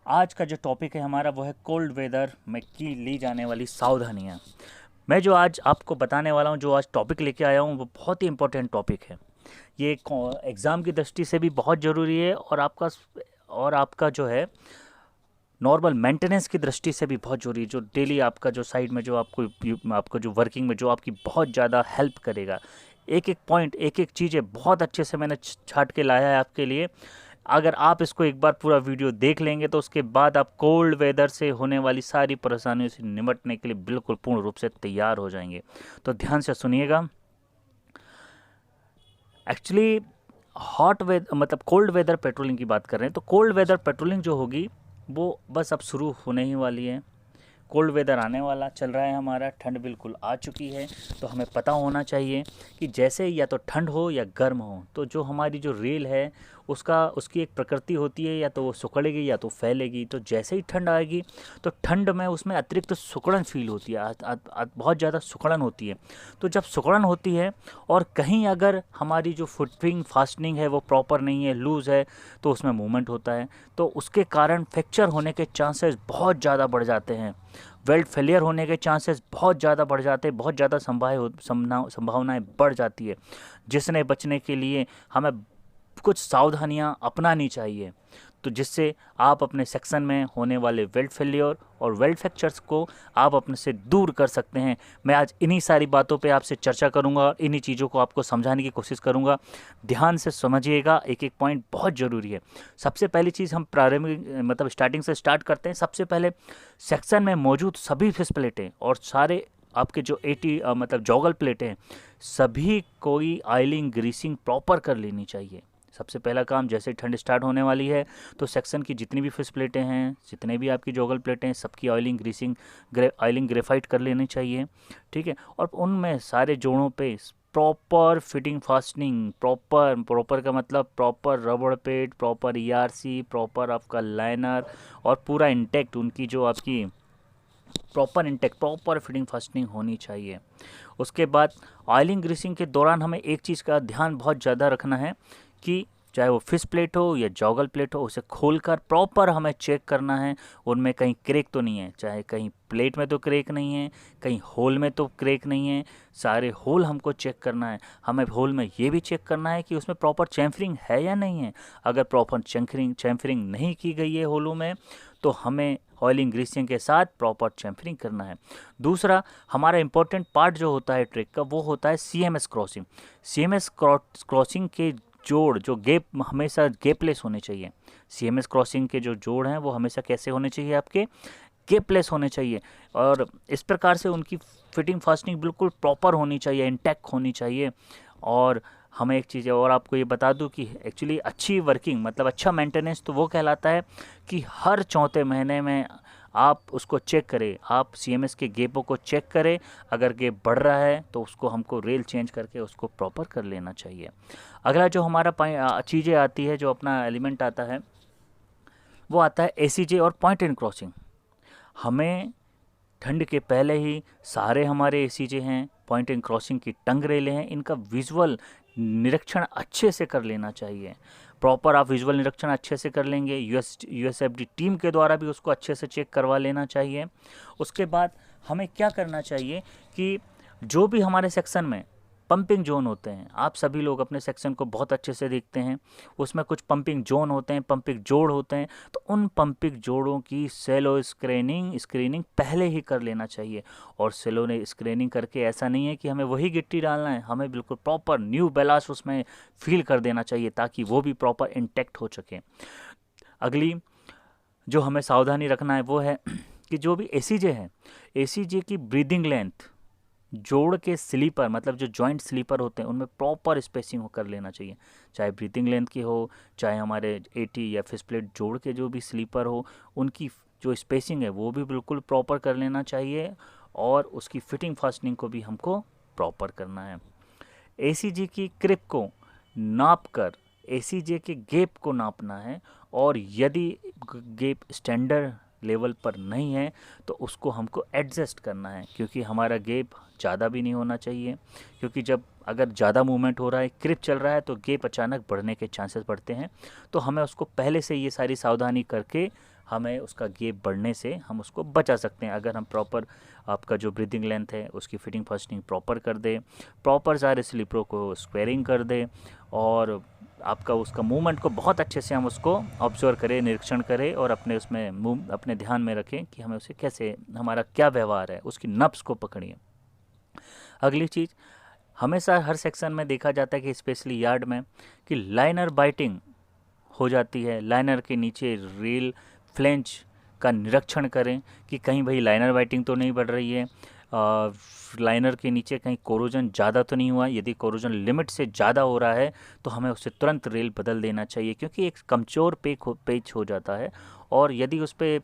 आज का जो टॉपिक है हमारा वो है कोल्ड वेदर में की ली जाने वाली सावधानियाँ। मैं जो आज आपको बताने वाला हूँ, जो आज टॉपिक लेके आया हूँ, वो बहुत ही इम्पोर्टेंट टॉपिक है। ये एग्ज़ाम की दृष्टि से भी बहुत ज़रूरी है और आपका जो है नॉर्मल मेंटेनेंस की दृष्टि से भी बहुत ज़रूरी है। जो डेली आपका जो साइड में जो आपको जो वर्किंग में जो आपकी बहुत ज़्यादा हेल्प करेगा। एक एक पॉइंट, एक एक चीज़ें बहुत अच्छे से मैंने छाट के लाया है आपके लिए। अगर आप इसको एक बार पूरा वीडियो देख लेंगे तो उसके बाद आप कोल्ड वेदर से होने वाली सारी परेशानियों से निपटने के लिए बिल्कुल पूर्ण रूप से तैयार हो जाएंगे। तो ध्यान से सुनिएगा। एक्चुअली हॉट वेदर मतलब कोल्ड वेदर पेट्रोलिंग की बात कर रहे हैं, तो कोल्ड वेदर पेट्रोलिंग जो होगी वो बस अब शुरू होने ही वाली है। कोल्ड वेदर आने वाला चल रहा है, हमारा ठंड बिल्कुल आ चुकी है। तो हमें पता होना चाहिए कि जैसे या तो ठंड हो या गर्म हो, तो जो हमारी जो रेल है उसकी एक प्रकृति होती है, या तो वो सिकुड़ेगी या तो फैलेगी। तो जैसे ही ठंड आएगी तो ठंड में उसमें अतिरिक्त सिकुड़न फील होती है, बहुत ज़्यादा सिकुड़न होती है। तो जब सिकुड़न होती है और कहीं अगर हमारी जो फुटिंग फास्टनिंग है वो प्रॉपर नहीं है, लूज़ है, तो उसमें मूवमेंट होता है। तो उसके कारण फ्रैक्चर होने के चांसेस बहुत ज़्यादा बढ़ जाते हैं। वेल्ड फेलियर होने के चांसेस बहुत ज़्यादा बढ़ जाते हैं, बहुत ज़्यादा संभावनाएं बढ़ जाती है। जिसने बचने के लिए हमें कुछ सावधानियां अपनानी चाहिए, तो जिससे आप अपने सेक्शन में होने वाले वेल्ड फेलियर और वेल्ड फ्रैक्चर्स को आप अपने से दूर कर सकते हैं। मैं आज इन्हीं सारी बातों पे आपसे चर्चा करूंगा और इन्हीं चीज़ों को आपको समझाने की कोशिश करूंगा। ध्यान से समझिएगा, एक एक पॉइंट बहुत ज़रूरी है। सबसे पहली चीज़, हम प्रारंभिक मतलब स्टार्टिंग से स्टार्ट करते हैं। सबसे पहले सेक्शन में मौजूद सभी फिश प्लेटें और सारे आपके जो 80 मतलब जॉगल प्लेटें हैं, सभी कोई ऑयलिंग ग्रीसिंग प्रॉपर कर लेनी चाहिए। सबसे पहला काम, जैसे ठंड स्टार्ट होने वाली है तो सेक्शन की जितनी भी फिश प्लेटें हैं, जितने भी आपकी जॉगल प्लेटें हैं, सबकी ऑयलिंग ग्रीसिंग ऑयलिंग ग्रेफाइट कर लेनी चाहिए। ठीक है। और उनमें सारे जोड़ों पे प्रॉपर फिटिंग फास्टनिंग, प्रॉपर का मतलब प्रॉपर रबड़ पेड, प्रॉपर ईआरसी, प्रॉपर आपका लाइनर और पूरा इंटेक्ट, उनकी जो आपकी proper intact, proper fitting fastening होनी चाहिए। उसके बाद ऑयलिंग ग्रीसिंग के दौरान हमें एक चीज़ का ध्यान बहुत ज़्यादा रखना है कि चाहे वो फिश प्लेट हो या जॉगल प्लेट हो, उसे खोलकर प्रॉपर हमें चेक करना है उनमें कहीं क्रैक तो नहीं है। चाहे कहीं प्लेट में तो क्रैक नहीं है, कहीं होल में तो क्रैक नहीं है, सारे होल हमको चेक करना है। हमें होल में ये भी चेक करना है कि उसमें प्रॉपर चैम्फरिंग है या नहीं है। अगर प्रॉपर चैम्फरिंग नहीं की गई है होलों में, तो हमें ऑयलिंग ग्रीसिंग के साथ प्रॉपर चैम्फरिंग करना है। दूसरा हमारा इंपॉर्टेंट पार्ट जो होता है ट्रिक का, वो होता है सीएमएस क्रॉसिंग। सीएमएस क्रॉसिंग के जोड़, जो गैप, हमेशा गैपलेस होने चाहिए। सीएमएस क्रॉसिंग के जो जोड़ हैं वो हमेशा कैसे होने चाहिए, आपके गैपलेस होने चाहिए। और इस प्रकार से उनकी फिटिंग फास्टनिंग बिल्कुल प्रॉपर होनी चाहिए, इंटैक्ट होनी चाहिए। और हमें एक चीज़ और आपको ये बता दूं कि एक्चुअली अच्छी वर्किंग मतलब अच्छा मेंटेनेंस तो वो कहलाता है कि हर चौथे महीने में आप उसको चेक करें, आप सीएमएस के गेपों को चेक करें। अगर गेप बढ़ रहा है तो उसको हमको रेल चेंज करके उसको प्रॉपर कर लेना चाहिए। अगला जो हमारा चीज़ें आती है, जो अपना एलिमेंट आता है, वो आता है एसीजे और पॉइंट एंड क्रॉसिंग। हमें ठंड के पहले ही सारे हमारे एसीजे हैं, पॉइंट एंड क्रॉसिंग की टंग रेलें हैं, इनका विजुअल निरीक्षण अच्छे से कर लेना चाहिए। प्रॉपर आप विजुअल निरीक्षण अच्छे से कर लेंगे, यूएसएफडी टीम के द्वारा भी उसको अच्छे से चेक करवा लेना चाहिए। उसके बाद हमें क्या करना चाहिए कि जो भी हमारे सेक्शन में पंपिंग जोन होते हैं, आप सभी लोग अपने सेक्शन को बहुत अच्छे से देखते हैं, उसमें कुछ पंपिंग जोन होते हैं, पंपिंग जोड़ होते हैं। तो उन पंपिंग जोड़ों की सेलो स्क्रीनिंग पहले ही कर लेना चाहिए। और सेलो ने स्क्रीनिंग करके ऐसा नहीं है कि हमें वही गिट्टी डालना है, हमें बिल्कुल प्रॉपर न्यू बैलास्ट उसमें फील कर देना चाहिए ताकि वो भी प्रॉपर इंटैक्ट हो सके। अगली जो हमें सावधानी रखना है वो है कि जो भी एसीजे है, एसीजे की ब्रीदिंग लेंथ, जोड़ के स्लीपर मतलब जो जॉइंट स्लीपर होते हैं उनमें प्रॉपर स्पेसिंग हो कर लेना चाहिए। चाहे ब्रीथिंग लेंथ की हो, चाहे हमारे एटी या फिश प्लेट जोड़ के जो भी स्लीपर हो, उनकी जो स्पेसिंग है वो भी बिल्कुल प्रॉपर कर लेना चाहिए। और उसकी फिटिंग फास्टनिंग को भी हमको प्रॉपर करना है। एसीजी की क्रिप को नाप कर एसीजे के गैप को नापना है। और यदि गैप स्टैंडर्ड लेवल पर नहीं है तो उसको हमको एडजस्ट करना है, क्योंकि हमारा गैप ज़्यादा भी नहीं होना चाहिए। क्योंकि जब अगर ज़्यादा मूवमेंट हो रहा है, क्रिप चल रहा है, तो गैप अचानक बढ़ने के चांसेस बढ़ते हैं। तो हमें उसको पहले से ये सारी सावधानी करके हमें उसका गैप बढ़ने से हम उसको बचा सकते हैं। अगर हम प्रॉपर आपका जो ब्रीदिंग लेंथ है उसकी फिटिंग फास्टिंग प्रॉपर कर दे, प्रॉपर सारे स्लीपरों को स्क्वेयरिंग कर दे, और आपका उसका मूवमेंट को बहुत अच्छे से हम उसको ऑब्जर्व करें, निरीक्षण करें, और अपने उसमें अपने ध्यान में रखें कि हमें उसे कैसे, हमारा क्या व्यवहार है, उसकी नब्ज़ को पकड़िए। अगली चीज़, हमेशा हर सेक्शन में देखा जाता है कि स्पेशली यार्ड में कि लाइनर बाइटिंग हो जाती है। लाइनर के नीचे रेल फ्लेंज का निरीक्षण करें कि कहीं भाई लाइनर बाइटिंग तो नहीं बढ़ रही है, लाइनर के नीचे कहीं कोरोजन ज़्यादा तो नहीं हुआ। यदि कोरोजन लिमिट से ज़्यादा हो रहा है तो हमें उसे तुरंत रेल बदल देना चाहिए, क्योंकि एक कमज़ोर पेच हो जाता है, और यदि उस पर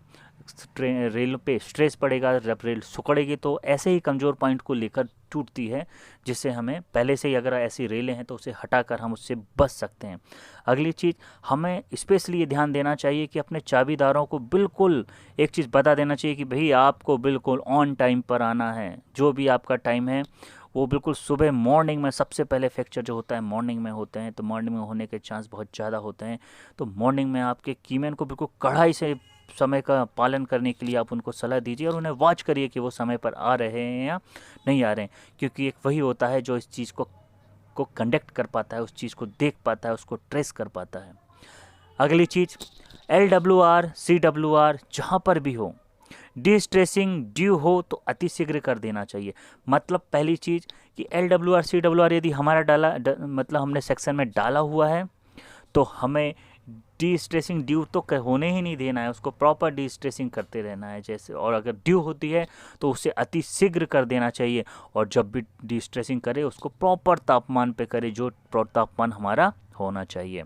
रेल पे स्ट्रेस पड़ेगा, जब रेल सिकुड़ेगी तो ऐसे ही कमज़ोर पॉइंट को लेकर टूटती है, जिससे हमें पहले से ही अगर ऐसी रेलें हैं तो उसे हटाकर हम उससे बच सकते हैं। अगली चीज़, हमें स्पेशली ये ध्यान देना चाहिए कि अपने चाबीदारों को बिल्कुल एक चीज़ बता देना चाहिए कि भाई आपको बिल्कुल ऑन टाइम पर आना है। जो भी आपका टाइम है वो बिल्कुल सुबह मॉर्निंग में, सबसे पहले फ्रैक्चर जो होता है मॉर्निंग में होते हैं, तो मॉर्निंग में होने के चांस बहुत ज़्यादा होते हैं। तो मॉर्निंग में आपके कीमैन को बिल्कुल कड़ाई से समय का पालन करने के लिए आप उनको सलाह दीजिए, और उन्हें वॉच करिए कि वो समय पर आ रहे हैं या नहीं आ रहे हैं, क्योंकि एक वही होता है जो इस चीज़ को कंडक्ट कर पाता है, उस चीज़ को देख पाता है, उसको ट्रेस कर पाता है। अगली चीज़, LWR CWR जहाँ पर भी हो, डिस्ट्रेसिंग ड्यू हो तो अतिशीघ्र कर देना चाहिए। मतलब पहली चीज़ कि LWR CWR यदि हमारा मतलब हमने सेक्शन में डाला हुआ है तो हमें डी स्ट्रेसिंग ड्यू तो होने ही नहीं देना है, उसको प्रॉपर डी स्ट्रेसिंग करते रहना है जैसे, और अगर ड्यू होती है तो उसे अति शीघ्र कर देना चाहिए, और जब भी डी स्ट्रेसिंग करे उसको प्रॉपर तापमान पे करे, जो तापमान हमारा होना चाहिए।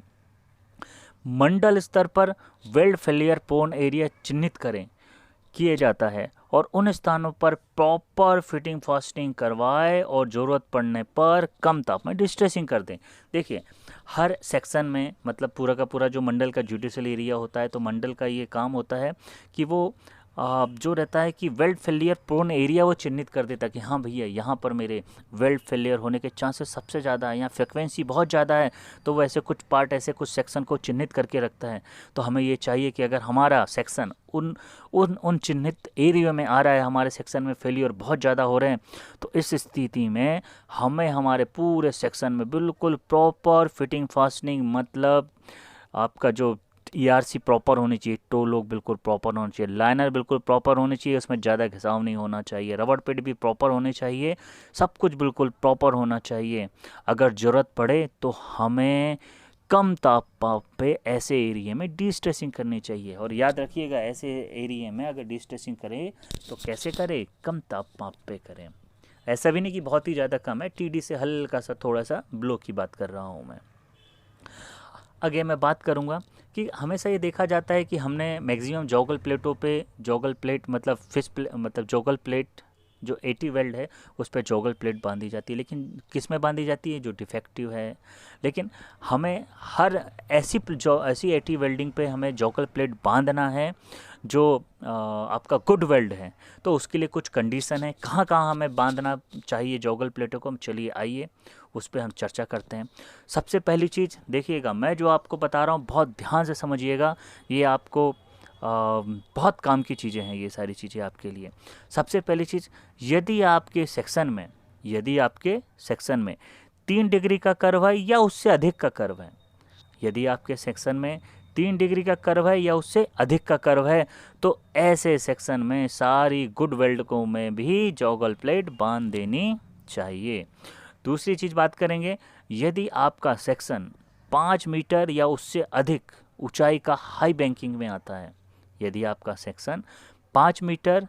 मंडल स्तर पर वेल्ड फेलियर प्रोन एरिया चिन्हित किए जाता है, और उन स्थानों पर प्रॉपर फिटिंग फास्टिंग करवाए, और ज़रूरत पड़ने पर कम तापमान डिस्ट्रेसिंग कर दें। देखिए, हर सेक्शन में मतलब पूरा का पूरा जो मंडल का जुडिशियल एरिया होता है, तो मंडल का ये काम होता है कि वो जो रहता है कि वेल्ड फेलियर प्रोन एरिया वो चिन्हित कर देता है कि हाँ भैया यहाँ पर मेरे वेल्ड फेलियर होने के चांसेस सबसे ज़्यादा है, यहाँ फ्रिक्वेंसी बहुत ज़्यादा है, तो वो ऐसे कुछ पार्ट, ऐसे कुछ सेक्शन को चिन्हित करके रखता है। तो हमें ये चाहिए कि अगर हमारा सेक्शन उन चिन्हित एरिया में आ रहा है, हमारे सेक्शन में फेलियर बहुत ज़्यादा हो रहे हैं, तो इस स्थिति में हमें हमारे पूरे सेक्शन में बिल्कुल प्रॉपर फिटिंग फास्टनिंग, मतलब आपका जो ERC प्रॉपर होनी चाहिए, टो लोग बिल्कुल प्रॉपर होना चाहिए, लाइनर बिल्कुल प्रॉपर होनी चाहिए, उसमें ज़्यादा घिसाव नहीं होना चाहिए, रबड़ पेड भी प्रॉपर होने चाहिए, सब कुछ बिल्कुल प्रॉपर होना चाहिए। अगर ज़रूरत पड़े तो हमें कम तापमान पे ऐसे एरिया में डी स्ट्रेसिंग करनी चाहिए। और याद रखिएगा, ऐसे एरिया में अगर डी स्ट्रेसिंग करें तो कैसे करें, कम तापमान पे करें। ऐसा भी नहीं कि बहुत ही ज़्यादा कम है, TD से हल्का सा थोड़ा सा ब्लो की बात कर रहा हूँ मैं। आगे मैं बात करूँगा कि हमेशा ये देखा जाता है कि हमने मैक्सिमम जॉगल प्लेटों पे, जॉगल प्लेट मतलब मतलब जॉगल प्लेट जो 80 वेल्ड है उस पर जॉगल प्लेट बांधी जाती है, लेकिन किस में बांधी जाती है, जो डिफेक्टिव है। लेकिन हमें हर ऐसी 80 वेल्डिंग पे हमें जॉगल प्लेट बांधना है जो आपका गुड वेल्ड है, तो उसके लिए कुछ कंडीशन है, कहाँ कहाँ हमें बांधना चाहिए जॉगल प्लेटों को। हम चलिए आइए उस पर हम चर्चा करते हैं। सबसे पहली चीज़ देखिएगा, मैं जो आपको बता रहा हूँ बहुत ध्यान से समझिएगा, ये आपको बहुत काम की चीज़ें हैं, ये सारी चीज़ें आपके लिए। सबसे पहली चीज़, यदि आपके सेक्शन में 3 डिग्री का कर्व है या उससे अधिक का कर्व है, यदि आपके सेक्शन में 3 डिग्री का कर्व है या उससे अधिक का कर्व है, तो ऐसे सेक्शन में सारी गुड वेल्डकों में भी जॉगल प्लेट बांध देनी चाहिए। दूसरी चीज़ बात करेंगे, यदि आपका सेक्शन 5 मीटर या उससे अधिक ऊंचाई का हाई बैंकिंग में आता है, यदि आपका सेक्शन 5 मीटर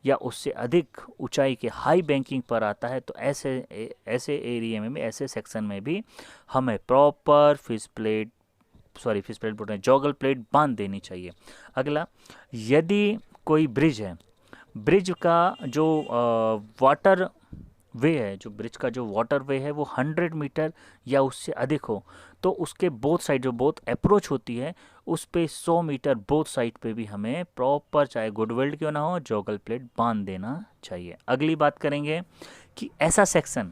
या उससे अधिक ऊंचाई के हाई बैंकिंग पर आता है, तो ऐसे एरिया में भी, ऐसे सेक्शन में भी हमें प्रॉपर फिश प्लेट बोल रहे हैं, जॉगल प्लेट बांध देनी चाहिए। अगला, यदि कोई ब्रिज है, ब्रिज का जो वाटर वे है, जो ब्रिज का जो वाटर वे है वो 100 मीटर या उससे अधिक हो, तो उसके बोथ साइड जो बोथ अप्रोच होती है उस पे 100 मीटर बोथ साइड पे भी हमें प्रॉपर, चाहे गुड वेल्ड क्यों ना हो, जॉगल प्लेट बांध देना चाहिए। अगली बात करेंगे कि ऐसा सेक्शन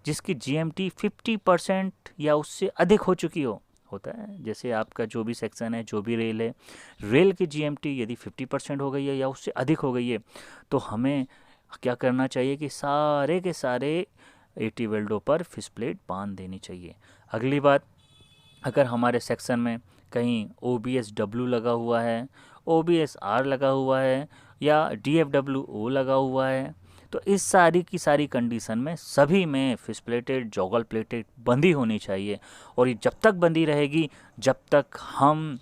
जिसकी GMT 50% या उससे अधिक हो चुकी हो, होता है। जैसे आपका जो भी सेक्शन है, जो भी रेल है, रेल की जीएमटी यदि 50% हो गई है या उससे अधिक हो गई है, तो हमें क्या करना चाहिए कि सारे के सारे 80 वेल्डों पर फिश प्लेट बांध देनी चाहिए। अगली बात, अगर हमारे सेक्शन में कहीं OBS-W लगा हुआ है, OBS-R लगा हुआ है या DFW-O लगा हुआ है, तो इस सारी की सारी कंडीशन में सभी में फिश प्लेटेड, जॉगल प्लेटेड बंदी होनी चाहिए। और ये जब तक बंदी रहेगी जब तक हम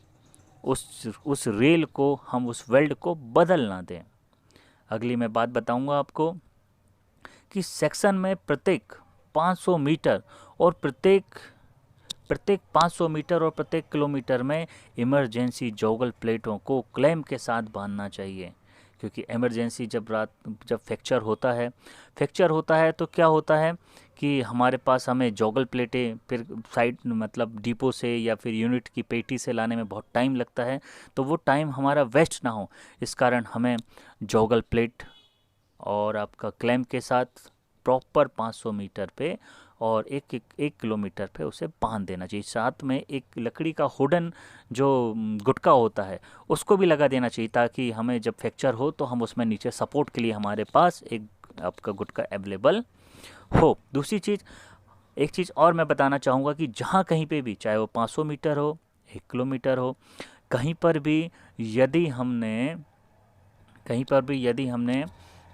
उस रेल को, हम उस वेल्ड को बदल ना दें। अगली मैं बात बताऊंगा आपको कि सेक्शन में प्रत्येक 500 मीटर और प्रत्येक 500 मीटर और प्रत्येक किलोमीटर में इमरजेंसी जॉगल प्लेटों को क्लैंप के साथ बांधना चाहिए। क्योंकि इमरजेंसी जब फ्रैक्चर होता है तो क्या होता है कि हमारे पास हमें जॉगल प्लेटें फिर साइड मतलब डिपो से या फिर यूनिट की पेटी से लाने में बहुत टाइम लगता है, तो वो टाइम हमारा वेस्ट ना हो, इस कारण हमें जॉगल प्लेट और आपका क्लैंप के साथ प्रॉपर 500 मीटर पे और एक किलोमीटर पे उसे बांध देना चाहिए। साथ में एक लकड़ी का हुडन जो गुटका होता है उसको भी लगा देना चाहिए, ताकि हमें जब फ्रैक्चर हो तो हम उसमें नीचे सपोर्ट के लिए हमारे पास एक आपका गुटका अवेलेबल हो। दूसरी चीज़, एक चीज़ और मैं बताना चाहूँगा कि जहाँ कहीं पे भी, चाहे वो 500 मीटर हो, 1 किलोमीटर हो, कहीं पर भी यदि हमने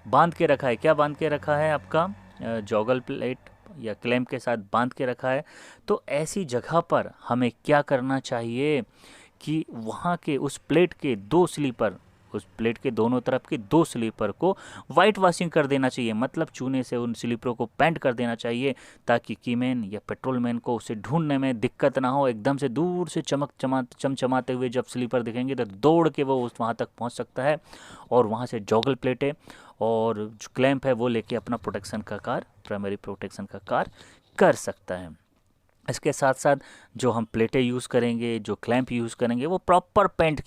बांध के रखा है, क्या बांध के रखा है, आपका जॉगल प्लेट या क्लैंप के साथ बांध के रखा है, तो ऐसी जगह पर हमें क्या करना चाहिए कि वहाँ के उस प्लेट के दोनों तरफ के 2 स्लीपर को वाइट वॉशिंग कर देना चाहिए। मतलब चूने से उन स्लीपरों को पेंट कर देना चाहिए, ताकि कीमैन या पेट्रोलमैन को उसे ढूंढने में दिक्कत ना हो। एकदम से दूर से चमचमाते हुए जब स्लीपर दिखेंगे तो दौड़ के वो वहाँ तक पहुँच सकता है और वहाँ से जॉगल प्लेटें और जो क्लैंप है वो लेके अपना प्राइमरी प्रोटेक्शन का कार्य कर सकता है। इसके साथ साथ जो हम प्लेटें यूज़ करेंगे, जो क्लैंप यूज़ करेंगे, वो प्रॉपर पेंट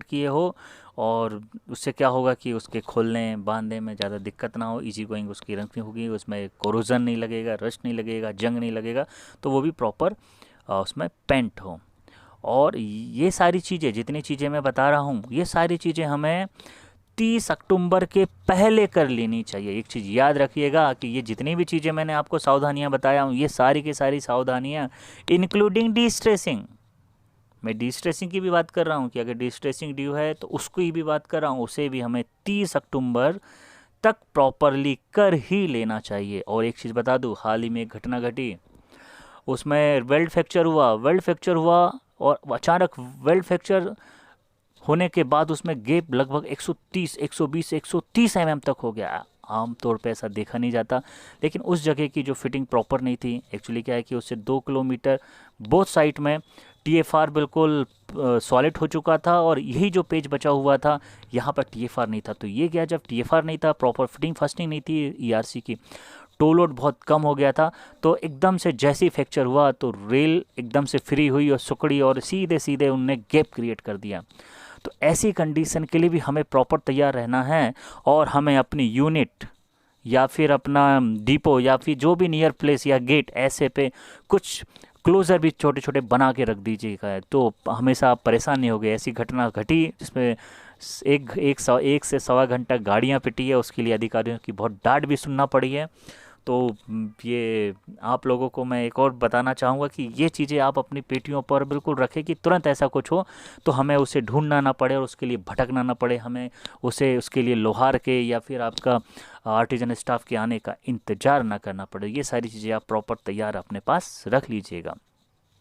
किए हो और उससे क्या होगा कि उसके खोलने बांधने में ज़्यादा दिक्कत ना हो, इजी गोइंग उसकी रनिंग होगी, उसमें कोरोजन नहीं लगेगा, रस्ट नहीं लगेगा, जंग नहीं लगेगा, तो वो भी प्रॉपर उसमें पेंट हो। और ये सारी चीज़ें, जितनी चीज़ें मैं बता रहा हूँ, ये सारी चीज़ें हमें 30 अक्टूबर के पहले कर लेनी चाहिए। एक चीज़ याद रखिएगा कि ये जितनी भी चीज़ें मैंने आपको सावधानियां बताया हूँ, ये सारी की सारी सावधानियां इंक्लूडिंग डिस्ट्रेसिंग, मैं डिस्ट्रेसिंग की भी बात कर रहा हूँ कि अगर डिस्ट्रेसिंग ड्यू है तो उसको ही भी बात कर रहा हूँ, उसे भी हमें 30 अक्टूबर तक प्रॉपरली कर ही लेना चाहिए। और एक चीज़ बता दूँ, हाल ही में एक घटना घटी, उसमें वेल्ड फ्रैक्चर हुआ और अचानक वेल्ड फ्रैक्चर होने के बाद उसमें गैप लगभग 130, 120, 130 mm तक हो गया। आमतौर पे ऐसा देखा नहीं जाता, लेकिन उस जगह की जो फिटिंग प्रॉपर नहीं थी। एक्चुअली क्या है कि उससे 2 किलोमीटर बोथ साइड में TFR बिल्कुल सॉलिड हो चुका था और यही जो पेज बचा हुआ था यहाँ पर TFR नहीं था। तो ये क्या, जब TFR नहीं था, प्रॉपर फिटिंग फास्टिंग नहीं थी ERC की, टो लोड बहुत कम हो गया था, तो एकदम से जैसे ही फ्रैक्चर हुआ तो रेल एकदम से फ्री हुई और सुकड़ी और सीधे उनने गैप क्रिएट कर दिया। तो ऐसी कंडीशन के लिए भी हमें प्रॉपर तैयार रहना है और हमें अपनी यूनिट या फिर अपना डिपो या फिर जो भी नियर प्लेस या गेट ऐसे पे कुछ क्लोज़र भी छोटे छोटे बना के रख दीजिएगा, तो हमेशा आप परेशान नहीं होगे। ऐसी घटना घटी जिसमें एक से सवा घंटा गाड़ियाँ पिटी है, उसके लिए अधिकारियों की बहुत डांट भी सुनना पड़ी है। तो ये आप लोगों को मैं एक और बताना चाहूँगा कि ये चीज़ें आप अपनी पेटियों पर बिल्कुल रखें कि तुरंत ऐसा कुछ हो तो हमें उसे ढूंढना ना पड़े और उसके लिए भटकना ना पड़े, हमें उसके लिए लोहार के या फिर आपका आर्टिजन स्टाफ के आने का इंतज़ार ना करना पड़े। ये सारी चीज़ें आप प्रॉपर तैयार अपने पास रख लीजिएगा।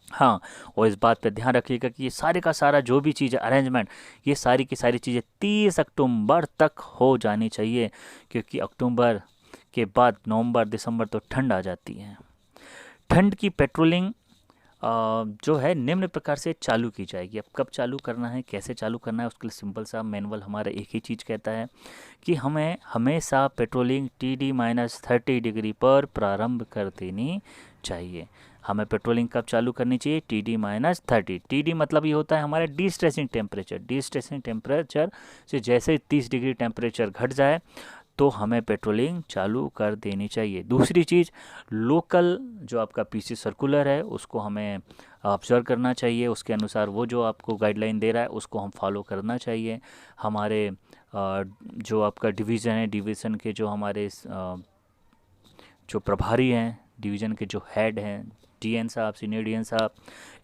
हाँ, और इस बात पे ध्यान रखिएगा कि ये सारे का सारा जो भी चीज़ अरेंजमेंट, ये सारी की सारी चीज़ें 30 अक्टूबर तक हो जानी चाहिए, क्योंकि अक्टूबर के बाद नवंबर दिसंबर तो ठंड आ जाती है। ठंड की पेट्रोलिंग जो है निम्न प्रकार से चालू की जाएगी। अब कब चालू करना है, कैसे चालू करना है, उसके लिए सिंपल सा मैनुअल हमारा एक ही चीज़ कहता है कि हमें हमेशा पेट्रोलिंग TD-30 डिग्री पर प्रारंभ कर देनी चाहिए। हमें पेट्रोलिंग कब चालू करनी चाहिए, TD-30। TD मतलब ये होता है हमारा डिस्ट्रेसिंग टेम्परेचर। डिस्ट्रेसिंग टेम्परेचर से जैसे 30 डिग्री टेम्परेचर घट जाए तो हमें पेट्रोलिंग चालू कर देनी चाहिए। दूसरी चीज़, लोकल जो आपका PC सर्कुलर है उसको हमें ऑब्जर्व करना चाहिए, उसके अनुसार वो जो आपको गाइडलाइन दे रहा है उसको हम फॉलो करना चाहिए। हमारे जो आपका डिवीज़न है, डिवीज़न के जो हमारे जो प्रभारी हैं, डिवीज़न के जो हेड हैं, डीएन साहब, सीनियर डीएन साहब,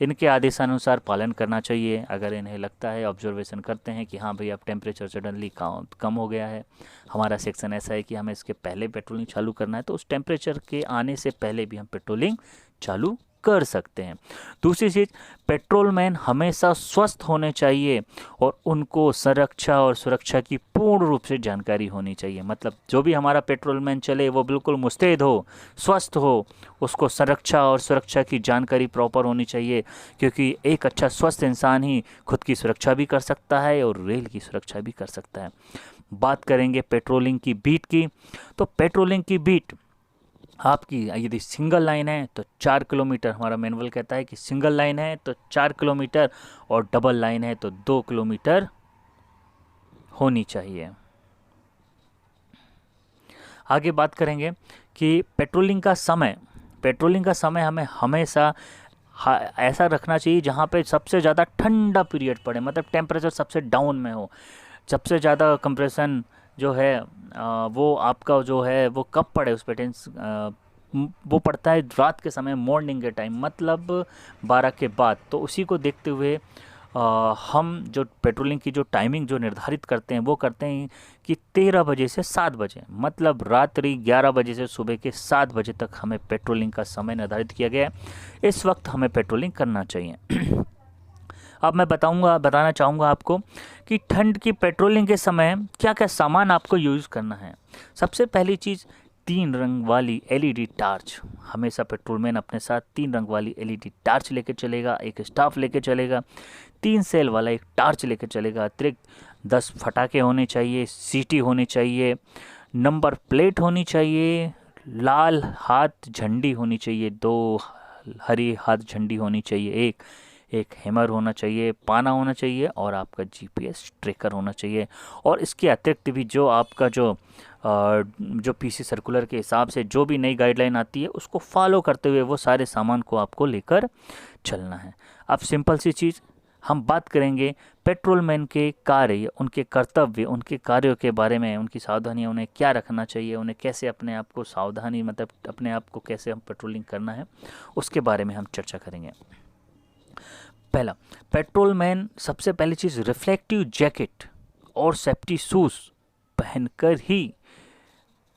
इनके आदेशानुसार पालन करना चाहिए। अगर इन्हें लगता है, ऑब्जर्वेशन करते हैं कि हाँ भाई अब टेम्परेचर सडनली कम हो गया है, हमारा सेक्शन ऐसा है कि हमें इसके पहले पेट्रोलिंग चालू करना है, तो उस टेम्परेचर के आने से पहले भी हम पेट्रोलिंग चालू कर सकते हैं। दूसरी चीज़, पेट्रोलमैन हमेशा स्वस्थ होने चाहिए और उनको संरक्षा और सुरक्षा की पूर्ण रूप से जानकारी होनी चाहिए। मतलब जो भी हमारा पेट्रोलमैन चले वो बिल्कुल मुस्तैद हो, स्वस्थ हो, उसको संरक्षा और सुरक्षा की जानकारी प्रॉपर होनी चाहिए, क्योंकि एक अच्छा स्वस्थ इंसान ही खुद की सुरक्षा भी कर सकता है और रेल की सुरक्षा भी कर सकता है। बात करेंगे पेट्रोलिंग की बीट की, तो पेट्रोलिंग की बीट आपकी यदि सिंगल लाइन है तो 4 किलोमीटर, हमारा मैनुअल कहता है कि सिंगल लाइन है तो 4 किलोमीटर और डबल लाइन है तो 2 किलोमीटर होनी चाहिए। आगे बात करेंगे कि पेट्रोलिंग का समय हमें हमेशा ऐसा रखना चाहिए जहाँ पे सबसे ज़्यादा ठंडा पीरियड पड़े, मतलब टेम्परेचर सबसे डाउन में हो। सबसे ज़्यादा कंप्रेशन जो है वो आपका जो है वो कब पड़े उस पर वो पड़ता है रात के समय, मॉर्निंग के टाइम, मतलब 12 के बाद। तो उसी को देखते हुए हम जो पेट्रोलिंग की जो टाइमिंग जो निर्धारित करते हैं वो करते हैं कि 13 बजे से 7 बजे, मतलब रात्रि 11 बजे से सुबह के 7 बजे तक हमें पेट्रोलिंग का समय निर्धारित किया गया है। इस वक्त हमें पेट्रोलिंग करना चाहिए। अब मैं बताना चाहूँगा आपको कि ठंड की पेट्रोलिंग के समय क्या क्या सामान आपको यूज़ करना है। सबसे पहली चीज़, 3 रंग वाली एलईडी टार्च। हमेशा पेट्रोलमैन अपने साथ 3 रंग वाली एलईडी टार्च लेके चलेगा, एक स्टाफ लेके चलेगा, 3 सेल वाला एक टार्च लेके चलेगा। अतिरिक्त 10 फटाके होने चाहिए, सीटी होनी चाहिए, नंबर प्लेट होनी चाहिए, लाल हाथ झंडी होनी चाहिए, 2 हरी हाथ झंडी होनी चाहिए, एक हैमर होना चाहिए, पाना होना चाहिए और आपका जीपीएस ट्रैकर होना चाहिए। और इसके अतिरिक्त भी जो आपका जो पीसी सर्कुलर के हिसाब से जो भी नई गाइडलाइन आती है उसको फॉलो करते हुए वो सारे सामान को आपको लेकर चलना है। अब सिंपल सी चीज़ हम बात करेंगे पेट्रोलमैन के कार्य, उनके कर्तव्य, उनके कार्यों के बारे में, उनकी सावधानियाँ, उन्हें क्या रखना चाहिए, उन्हें कैसे अपने आप को सावधानी, मतलब अपने आप को कैसे हम पेट्रोलिंग करना है, उसके बारे में हम चर्चा करेंगे। पहला, पेट्रोलमैन सबसे पहली चीज़ रिफ्लेक्टिव जैकेट और सेफ्टी शूज़ पहनकर ही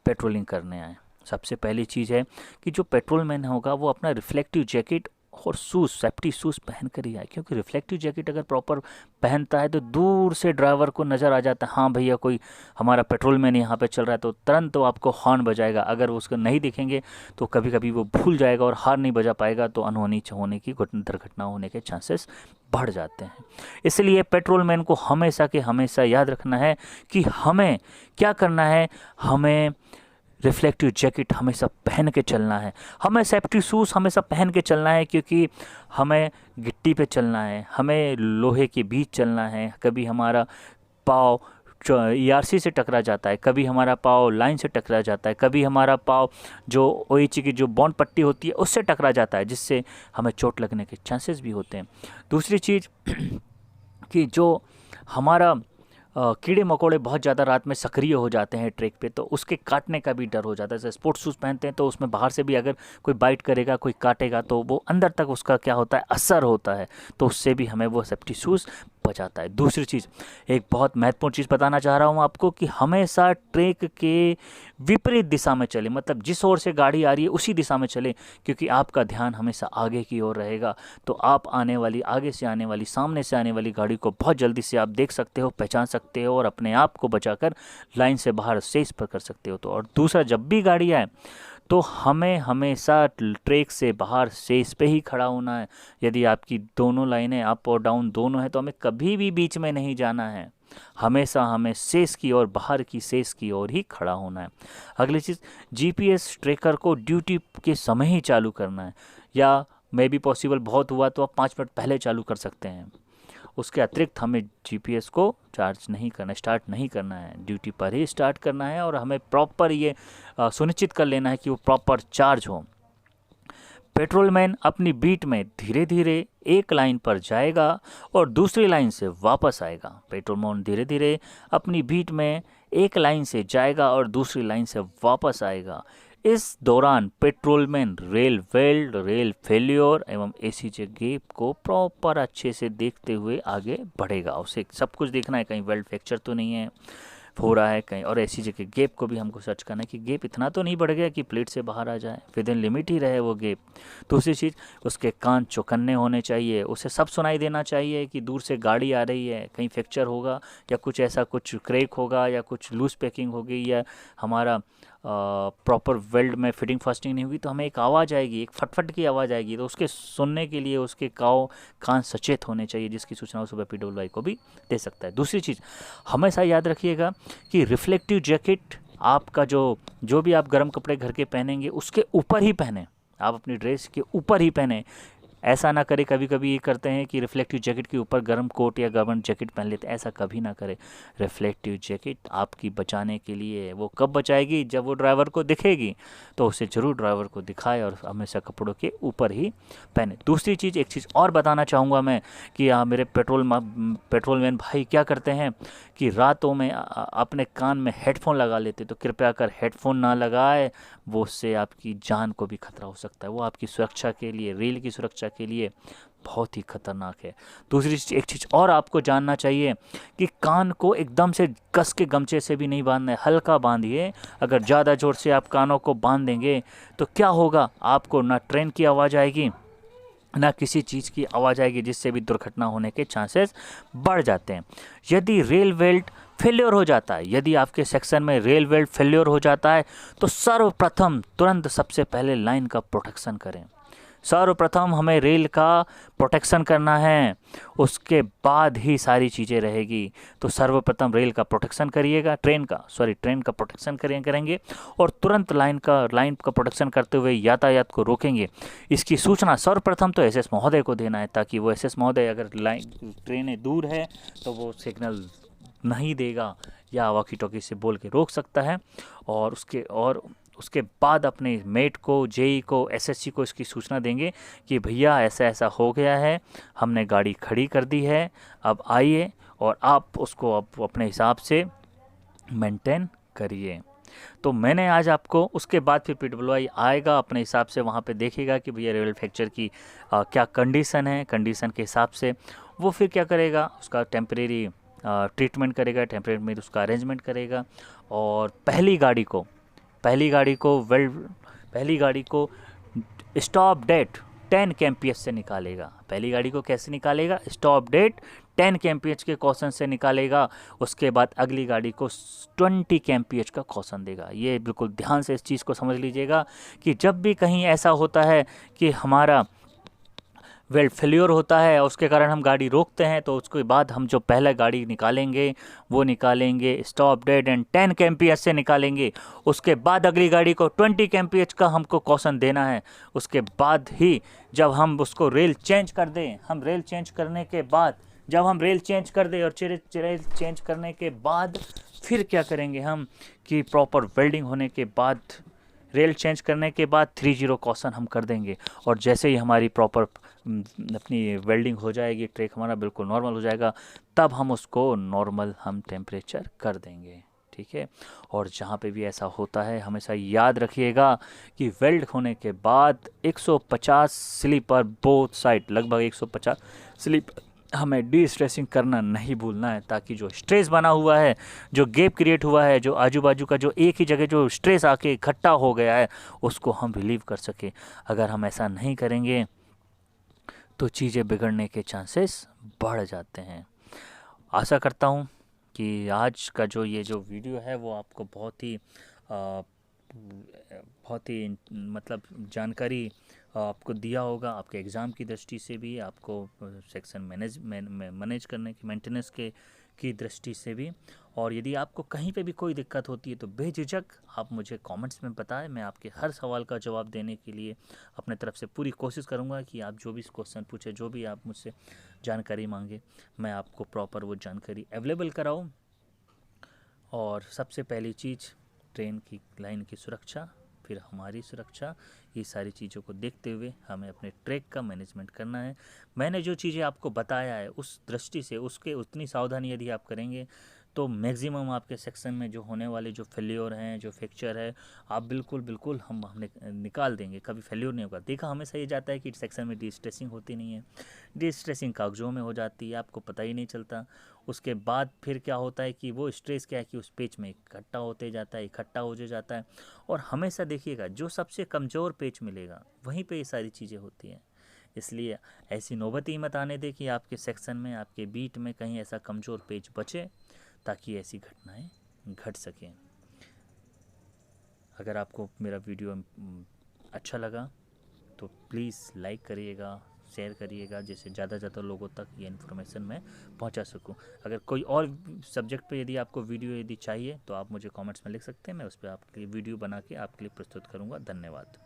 पेट्रोलिंग करने आए। सबसे पहली चीज़ है कि जो पेट्रोलमैन होगा वो अपना रिफ्लेक्टिव जैकेट और शूज़, सेफ्टी शूज़ पहन कर ही आए, क्योंकि रिफ्लेक्टिव जैकेट अगर प्रॉपर पहनता है तो दूर से ड्राइवर को नज़र आ जाता है, हाँ भैया कोई हमारा पेट्रोलमैन यहाँ पे चल रहा है, तो तुरंत तो आपको हॉर्न बजाएगा। अगर उसको नहीं दिखेंगे तो कभी कभी वो भूल जाएगा और हॉर्न नहीं बजा पाएगा, तो अनहोनी होने की, दुर्घटना होने के चांसेस बढ़ जाते हैं। इसलिए पेट्रोलमैन को हमेशा के हमेशा याद रखना है कि हमें क्या करना है, हमें रिफ्लेक्टिव जैकेट हमेशा पहन के चलना है, हमें सेफ्टी शूज़ हमेशा पहन के चलना है, क्योंकि हमें गिट्टी पे चलना है, हमें लोहे के बीच चलना है। कभी हमारा पाँव ईआरसी से टकरा जाता है, कभी हमारा पाँव लाइन से टकरा जाता है, कभी हमारा पाँव जो ओएच की जो बॉन्ड पट्टी होती है उससे टकरा जाता है, जिससे हमें चोट लगने के चांसेस भी होते हैं। दूसरी चीज़ कि जो हमारा कीड़े मकोड़े बहुत ज़्यादा रात में सक्रिय हो जाते हैं ट्रैक पे, तो उसके काटने का भी डर हो जाता है। जैसे स्पोर्ट्स शूज़ पहनते हैं तो उसमें बाहर से भी अगर कोई बाइट करेगा, कोई काटेगा, तो वो अंदर तक उसका क्या होता है, असर होता है, तो उससे भी हमें वो सेफ्टी शूज़ बचाता है। दूसरी चीज़, एक बहुत महत्वपूर्ण चीज़ बताना चाह रहा हूँ आपको कि हमेशा ट्रैक के विपरीत दिशा में चले, मतलब जिस ओर से गाड़ी आ रही है उसी दिशा में चले, क्योंकि आपका ध्यान हमेशा आगे की ओर रहेगा। तो आप आगे से आने वाली, सामने से आने वाली गाड़ी को बहुत जल्दी से आप देख सकते हो, पहचान सकते हो और अपने आप को बचाकर लाइन से बाहर सेस पर कर सकते हो। तो और दूसरा, जब भी गाड़ी आए तो हमें हमेशा ट्रैक से बाहर सेस पे ही खड़ा होना है। यदि आपकी दोनों लाइनें अप और डाउन दोनों हैं तो हमें कभी भी बीच में नहीं जाना है, हमेशा हमें सेस की ओर, बाहर की सेस की ओर ही खड़ा होना है। अगली चीज़, जीपीएस ट्रैकर को ड्यूटी के समय ही चालू करना है, या मे बी पॉसिबल बहुत हुआ तो आप 5 मिनट पहले चालू कर सकते हैं। उसके अतिरिक्त हमें जीपीएस को स्टार्ट नहीं करना है, ड्यूटी पर ही स्टार्ट करना है, और हमें प्रॉपर ये सुनिश्चित कर लेना है कि वो प्रॉपर चार्ज हो। पेट्रोलमैन अपनी बीट में धीरे धीरे एक लाइन पर जाएगा और दूसरी लाइन से वापस आएगा। पेट्रोलमैन धीरे धीरे अपनी बीट में एक लाइन से जाएगा और दूसरी लाइन से वापस आएगा। इस दौरान patrolman rail weld, rail failure एवं एसीजे गैप को प्रॉपर अच्छे से देखते हुए आगे बढ़ेगा। उसे सब कुछ देखना है, कहीं वेल्ड फ्रैक्चर तो नहीं है हो रहा है कहीं, और एसीजे के गैप को भी हमको सर्च करना है कि गैप इतना तो नहीं बढ़ गया कि प्लेट से बाहर आ जाए, विद इन लिमिट ही रहे वो गैप। दूसरी चीज़, उसके कान चौकन्ने होने चाहिए, उसे सब सुनाई देना चाहिए कि दूर से गाड़ी आ रही है, कहीं फ्रैक्चर होगा या कुछ ऐसा कुछ क्रैक होगा या कुछ लूज पैकिंग होगी या हमारा प्रॉपर वेल्ड में फिटिंग फास्टिंग नहीं होगी, तो हमें एक आवाज़ आएगी, एक फटफट की आवाज़ आएगी, तो उसके सुनने के लिए उसके कान सचेत होने चाहिए, जिसकी सूचना सुबह PWI को भी दे सकता है। दूसरी चीज़ हमेशा याद रखिएगा कि रिफ्लेक्टिव जैकेट आपका जो भी आप गर्म कपड़े घर के पहनेंगे उसके ऊपर ही पहने, आप अपनी ड्रेस के ऊपर ही पहने। ऐसा ना करें, कभी कभी ये करते हैं कि रिफ्लेक्टिव जैकेट के ऊपर गर्म कोट या गर्म जैकेट पहन लेते हैं, ऐसा कभी ना करें। रिफ्लेक्टिव जैकेट आपकी बचाने के लिए, वो कब बचाएगी, जब वो ड्राइवर को दिखेगी, तो उसे ज़रूर ड्राइवर को दिखाए और हमेशा कपड़ों के ऊपर ही पहने। दूसरी चीज़, एक चीज़ और बताना चाहूँगा मैं कि मेरे पेट्रोलमैन भाई क्या करते हैं कि रातों में अपने कान में हेडफोन लगा लेते, तो कृपया कर हेडफोन ना लगाए, वो उससे आपकी जान को भी खतरा हो सकता है। वो आपकी सुरक्षा के लिए, रेल की सुरक्षा के लिए बहुत ही खतरनाक है। दूसरी एक चीज़ और आपको जानना चाहिए कि कान को एकदम से कस के गमछे से भी नहीं बांधना है, हल्का बांधिए। अगर ज़्यादा ज़ोर से आप कानों को बांध देंगे तो क्या होगा, आपको ना ट्रेन की आवाज़ आएगी ना किसी चीज़ की आवाज़ आएगी, जिससे भी दुर्घटना होने के चांसेस बढ़ जाते हैं। यदि रेल वेल्ट फेल्योर हो जाता है, यदि आपके सेक्शन में रेल वेल्ट फेल्योर हो जाता है, तो सर्वप्रथम तुरंत सबसे पहले लाइन का प्रोटेक्शन करें। सर्वप्रथम हमें रेल का प्रोटेक्शन करना है, उसके बाद ही सारी चीज़ें रहेगी। तो सर्वप्रथम रेल का प्रोटेक्शन करिएगा, ट्रेन का प्रोटेक्शन करेंगे और तुरंत लाइन का प्रोटेक्शन करते हुए यातायात को रोकेंगे। इसकी सूचना सर्वप्रथम तो एसएस महोदय को देना है, ताकि वो एसएस महोदय, अगर ट्रेनें दूर है तो वो सिग्नल नहीं देगा या वॉकी टॉकी से बोल के रोक सकता है, और उसके बाद अपने मेट को, जेई को, एसएससी को इसकी सूचना देंगे कि भैया ऐसा ऐसा हो गया है, हमने गाड़ी खड़ी कर दी है, अब आइए और आप उसको अब अपने हिसाब से मेंटेन करिए। तो मैंने आज आपको, उसके बाद फिर PWI आएगा अपने हिसाब से, वहाँ पे देखेगा कि भैया रेल फ्रैक्चर की क्या कंडीशन है, कंडीशन के हिसाब से वो फिर क्या करेगा, उसका टेम्परेरी ट्रीटमेंट करेगा, टेम्परेरी उसका अरेंजमेंट करेगा, और पहली गाड़ी को स्टॉप डेट 10 kmph से निकालेगा। पहली गाड़ी को कैसे निकालेगा, स्टॉप डेट 10 kmph के कॉशन से निकालेगा। उसके बाद अगली गाड़ी को 20 kmph का कॉशन देगा। ये बिल्कुल ध्यान से इस चीज़ को समझ लीजिएगा कि जब भी कहीं ऐसा होता है कि हमारा वेल्ट फेल्योर होता है और उसके कारण हम गाड़ी रोकते हैं, तो उसके बाद हम जो पहला गाड़ी निकालेंगे वो निकालेंगे स्टॉप डेड एंड 10 kmph से निकालेंगे। उसके बाद अगली गाड़ी को 20 kmph का हमको कॉशन देना है। उसके बाद ही जब हम उसको रेल चेंज कर दें, हम रेल चेंज करने के बाद, जब हम रेल चेंज कर दें और रेल चेंज करने के बाद फिर क्या करेंगे हम कि प्रॉपर वेल्डिंग होने के बाद, रेल चेंज करने के बाद 30 कॉशन हम कर देंगे, और जैसे ही हमारी प्रॉपर अपनी वेल्डिंग हो जाएगी, ट्रैक हमारा बिल्कुल नॉर्मल हो जाएगा, तब हम उसको नॉर्मल हम टेम्परेचर कर देंगे। ठीक है, और जहाँ पे भी ऐसा होता है हमेशा याद रखिएगा कि वेल्ड होने के बाद 150 स्लीपर बोथ साइड, लगभग 150 स्लीप हमें डी स्ट्रेसिंग करना नहीं भूलना है, ताकि जो स्ट्रेस बना हुआ है, जो गैप क्रिएट हुआ है, जो आजू बाजू का जो एक ही जगह जो स्ट्रेस आके इकट्ठा हो गया है, उसको हम रिलीव कर सके। अगर हम ऐसा नहीं करेंगे तो चीज़ें बिगड़ने के चांसेस बढ़ जाते हैं। आशा करता हूँ कि आज का ये जो वीडियो है वो आपको बहुत ही मतलब जानकारी आपको दिया होगा, आपके एग्ज़ाम की दृष्टि से भी, आपको सेक्शन मैनेज करने की, मेंटेनेंस की दृष्टि से भी। और यदि आपको कहीं पे भी कोई दिक्कत होती है तो बेझिझक आप मुझे कमेंट्स में बताएं। मैं आपके हर सवाल का जवाब देने के लिए अपने तरफ से पूरी कोशिश करूंगा कि आप जो भी क्वेश्चन पूछे, जो भी आप मुझसे जानकारी मांगे, मैं आपको प्रॉपर वो जानकारी अवेलेबल कराऊं। और सबसे पहली चीज़, ट्रेन की लाइन की सुरक्षा, फिर हमारी सुरक्षा, ये सारी चीज़ों को देखते हुए हमें अपने ट्रैक का मैनेजमेंट करना है। मैंने जो चीज़ें आपको बताया है उस दृष्टि से उसके उतनी सावधानी यदि आप करेंगे तो मैक्सिमम आपके सेक्शन में जो होने वाले जो फेल्योर हैं, जो फ्रैक्चर है, आप बिल्कुल हमने निकाल देंगे, कभी फेल्योर नहीं होगा। देखा हमेशा ये जाता है कि सेक्शन में डिस्ट्रेसिंग होती नहीं है, डिस्ट्रेसिंग कागजों में हो जाती है, आपको पता ही नहीं चलता। उसके बाद फिर क्या होता है कि वो स्ट्रेस क्या है कि उस पेज में इकट्ठा होते जाता है, इकट्ठा हो जाता है। और हमेशा देखिएगा जो सबसे कमज़ोर पेज मिलेगा वहीं पे ये सारी चीज़ें होती हैं। इसलिए ऐसी नौबत ही मत आने दे कि आपके सेक्शन में, आपके बीट में कहीं ऐसा कमज़ोर पेज बचे, ताकि ऐसी घटनाएं घट सकें। अगर आपको मेरा वीडियो अच्छा लगा तो प्लीज़ लाइक करिएगा, शेयर करिएगा, जिससे ज़्यादा से ज़्यादा लोगों तक ये इन्फॉर्मेशन मैं पहुंचा सकूं। अगर कोई और सब्जेक्ट पे यदि आपको वीडियो यदि चाहिए तो आप मुझे कमेंट्स में लिख सकते हैं, मैं उस पर आपके लिए वीडियो बना के आपके लिए प्रस्तुत करूंगा। धन्यवाद।